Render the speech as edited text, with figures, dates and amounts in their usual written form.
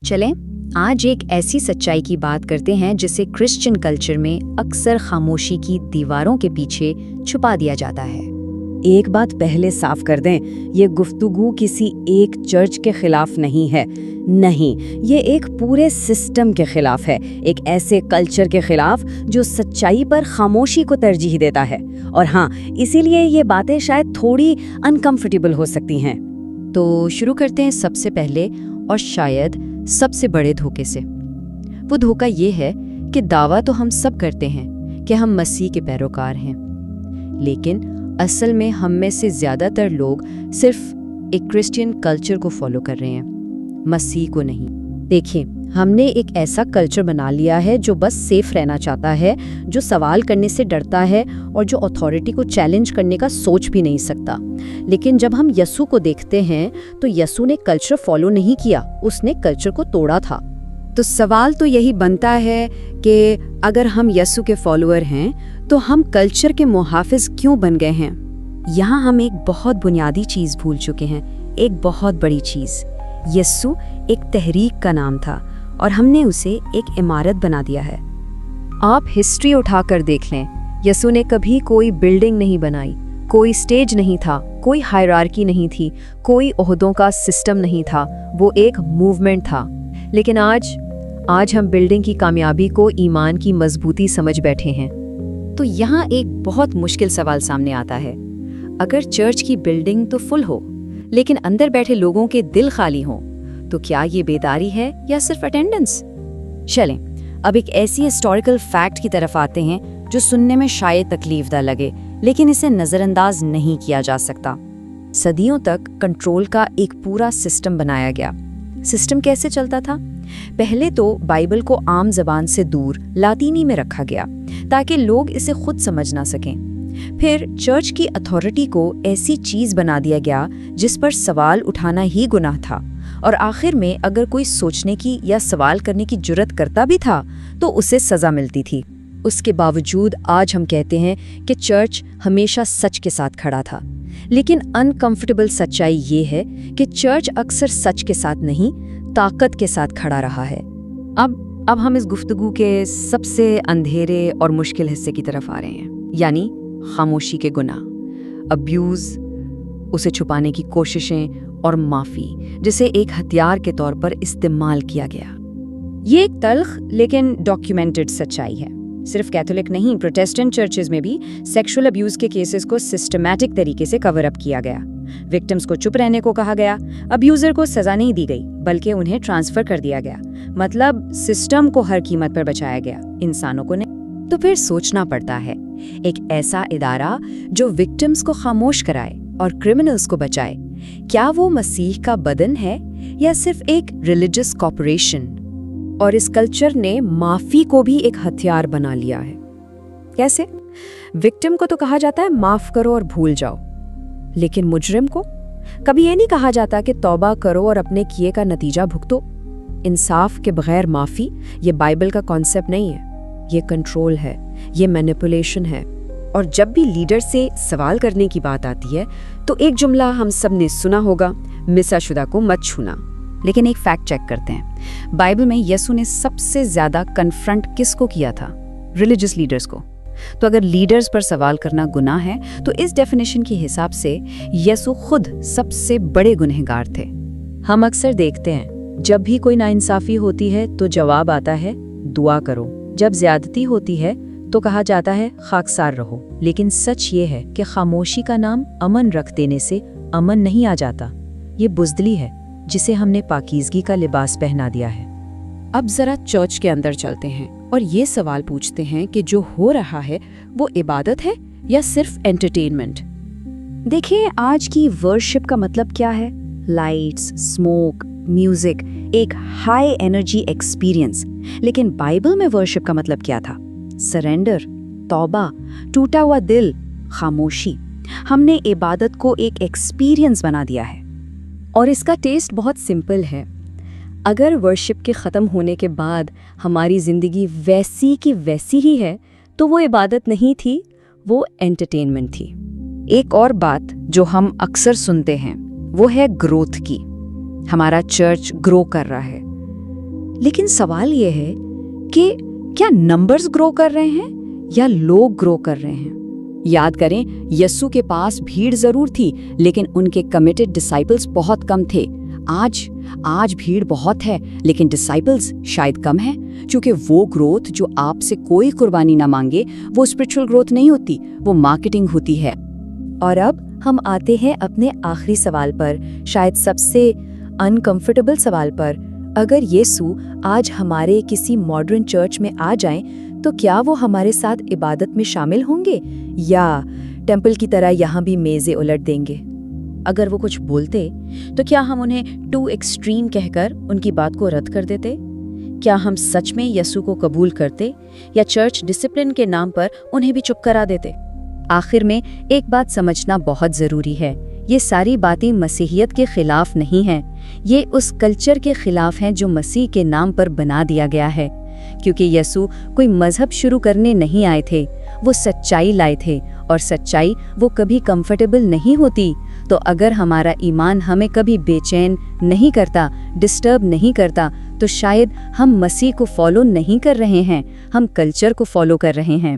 चलें, आज एक ऐसी सच्चाई की बात करते हैं जिसे क्रिश्चियन कल्चर में अक्सर खामोशी की दीवारों के पीछे छुपा दिया जाता है। एक बात पहले साफ कर दें, ये गुफ्तगू किसी एक चर्च के खिलाफ नहीं है। नहीं, ये एक पूरे सिस्टम के खिलाफ है, एक ऐसे कल्चर के खिलाफ जो सच्चाई पर खामोशी को तरजीह देता है। और हाँ, इसीलिए ये बातें शायद थोड़ी अनकंफर्टेबल हो सकती हैं। तो शुरू करते हैं सबसे पहले और शायद सबसे बड़े धोखे से। वो धोखा ये है कि दावा तो हम सब करते हैं कि हम मसीह के पैरोकार हैं, लेकिन असल में हम में से ज़्यादातर लोग सिर्फ एक क्रिश्चियन कल्चर को फॉलो कर रहे हैं, मसीह को नहीं। देखिए, हमने एक ऐसा कल्चर बना लिया है जो बस सेफ रहना चाहता है, जो सवाल करने से डरता है और जो अथॉरिटी को चैलेंज करने का सोच भी नहीं सकता। लेकिन जब हम यसु को देखते हैं तो यसु ने कल्चर फॉलो नहीं किया, उसने कल्चर को तोड़ा था। तो सवाल तो यही बनता है कि अगर हम यसु के फॉलोअर हैं तो हम कल्चर के मुहाफिज क्यों बन गए हैं? यहाँ हम एक बहुत बुनियादी चीज़ भूल चुके हैं, एक बहुत बड़ी चीज़। यसु एक तहरीक का नाम था और हमने उसे एक इमारत बना दिया है। आप हिस्ट्री उठाकर देख लें, यसु ने कभी कोई बिल्डिंग नहीं बनाई, कोई स्टेज नहीं था, कोई हायरार्की नहीं थी, कोई ओहदों का सिस्टम नहीं था, वो एक मूवमेंट था। लेकिन आज हम बिल्डिंग की कामयाबी को ईमान की मजबूती समझ बैठे हैं। तो यहाँ एक बहुत मुश्किल सवाल सामने आता है। अगर चर्च की बिल्डिंग तो फुल हो, लेकिन अंदर बैठे लोगों के दिल खाली हों, तो क्या ये बेदारी है या सिर्फ अटेंडेंस? चलें, अब एक ऐसी हिस्टोरिकल फैक्ट की तरफ आते हैं जो सुनने में शायद तकलीफदा लगे, लेकिन इसे नज़रअंदाज नहीं किया जा सकता। सदियों तक कंट्रोल का एक पूरा सिस्टम बनाया गया। सिस्टम कैसे चलता था? पहले तो बाइबल को आम जबान से दूर लातीनी में रखा गया ताकि लोग इसे खुद समझ ना सकें। फिर चर्च की अथॉरिटी को ऐसी चीज बना दिया गया जिस पर सवाल उठाना ही गुनाह था, और आखिर में अगर कोई सोचने की या सवाल करने की जुर्रत करता भी था तो उसे सजा मिलती थी। उसके बावजूद आज हम कहते हैं कि चर्च हमेशा सच के साथ खड़ा था। लेकिन अनकंफर्टेबल सच्चाई ये है कि चर्च अक्सर सच के साथ नहीं, ताकत के साथ खड़ा रहा है। अब हम इस गुफ्तगू के सबसे अंधेरे और मुश्किल हिस्से की तरफ आ रहे हैं, यानी खामोशी के गुनाह, अब्यूज, उसे छुपाने की कोशिशें और माफी, जिसे एक हथियार के तौर पर इस्तेमाल किया गया। ये एक तल्ख लेकिन डॉक्यूमेंटेड सच्चाई है। सिर्फ कैथोलिक नहीं, प्रोटेस्टेंट चर्चेज में भी सेक्सुअल अब्यूज के केसेस को सिस्टमैटिक तरीके से कवर अप किया गया। विक्टिम्स को चुप रहने को कहा गया, अब्यूजर को सजा नहीं दी गई बल्कि उन्हें ट्रांसफर कर दिया गया। मतलब सिस्टम को हर कीमत पर बचाया गया, इंसानों को नहीं। तो फिर सोचना पड़ता है, एक ऐसा इदारा जो विक्टिम्स को खामोश कराए और क्रिमिनल्स को बचाए, क्या वो मसीह का बदन है या सिर्फ एक रिलीजियस कॉर्पोरेशन? और इस कल्चर ने माफी को भी एक हथियार बना लिया है। कैसे? विक्टिम को तो कहा जाता है माफ करो और भूल जाओ, लेकिन मुजरिम को कभी ये नहीं कहा जाता कि तौबा करो और अपने किए का नतीजा भुगतो। इंसाफ के बगैर माफी ये बाइबल का कॉन्सेप्ट नहीं है, ये कंट्रोल है, ये मैनिपुलेशन है। और जब भी लीडर से सवाल करने की बात आती है तो एक जुमला हम सब ने सुना होगा, मिसाशुदा को मत छूना। लेकिन एक फैक्ट चेक करते हैं, बाइबल में यसु ने सबसे ज्यादा कन्फ्रंट किसको किया था? रिलीजियस लीडर्स को। तो अगर लीडर्स पर सवाल करना गुनाह है तो इस डेफिनेशन के हिसाब से यसु खुद सबसे बड़े गुनहगार थे। हम अक्सर देखते हैं, जब भी कोई नाइंसाफी होती है तो जवाब आता है दुआ करो, जब ज्यादती होती है तो कहा जाता है खाकसार रहो। लेकिन सच ये है कि खामोशी का नाम अमन रख देने से अमन नहीं आ जाता। ये बुज़दिली है जिसे हमने पाकीज़गी का लिबास पहना दिया है। अब जरा चर्च के अंदर चलते हैं और ये सवाल पूछते हैं कि जो हो रहा है वो इबादत है या सिर्फ एंटरटेनमेंट? देखिए, आज की वर्शिप का मतलब क्या है? लाइट्स, स्मोक, म्यूजिक, एक हाई एनर्जी एक्सपीरियंस। लेकिन बाइबल में वर्शिप का मतलब क्या था? सरेंडर, तौबा, टूटा हुआ दिल, खामोशी। हमने इबादत को एक एक्सपीरियंस बना दिया है और इसका टेस्ट बहुत सिंपल है। अगर वर्शिप के ख़त्म होने के बाद हमारी ज़िंदगी वैसी की वैसी ही है तो वो इबादत नहीं थी, वो एंटरटेनमेंट थी। एक और बात जो हम अक्सर सुनते हैं वो है ग्रोथ की। हमारा चर्च ग्रो कर रहा है, लेकिन सवाल ये है कि क्या नंबर्स ग्रो कर रहे हैं या लोग ग्रो कर रहे हैं? याद करें, यस्सु के पास भीड़ जरूर थी, लेकिन उनके कमिटेड डिसाइपल्स बहुत कम थे। आज भीड़ बहुत है, लेकिन डिसाइपल्स शायद कम है, क्योंकि वो ग्रोथ जो आपसे कोई कुर्बानी ना मांगे, वो स्पिरिचुअल ग्रोथ नहीं होती, वो मार्केटिंग होती है। और अब हम आते हैं अपने आखिरी सवाल पर, शायद सबसे अनकंफर्टेबल सवाल पर। अगर यीशु आज हमारे किसी मॉडर्न चर्च में आ जाएं, तो क्या वो हमारे साथ इबादत में शामिल होंगे या टेंपल की तरह यहाँ भी मेज़ें उलट देंगे? अगर वो कुछ बोलते तो क्या हम उन्हें टू एक्सट्रीम कहकर उनकी बात को रद्द कर देते? क्या हम सच में यीशु को कबूल करते या चर्च डिसिप्लिन के नाम पर उन्हें भी चुप करा देते? आखिर में एक बात समझना बहुत ज़रूरी है, ये सारी बातें मसीहियत के खिलाफ नहीं हैं, ये उस कल्चर के खिलाफ हैं जो मसीह के नाम पर बना दिया गया है। क्योंकि यीशु कोई मजहब शुरू करने नहीं आए थे, वो सच्चाई लाए थे, और सच्चाई वो कभी कंफर्टेबल नहीं होती। तो अगर हमारा ईमान हमें कभी बेचैन नहीं करता, डिस्टर्ब नहीं करता, तो शायद हम मसीह को फॉलो नहीं कर रहे हैं, हम कल्चर को फॉलो कर रहे हैं।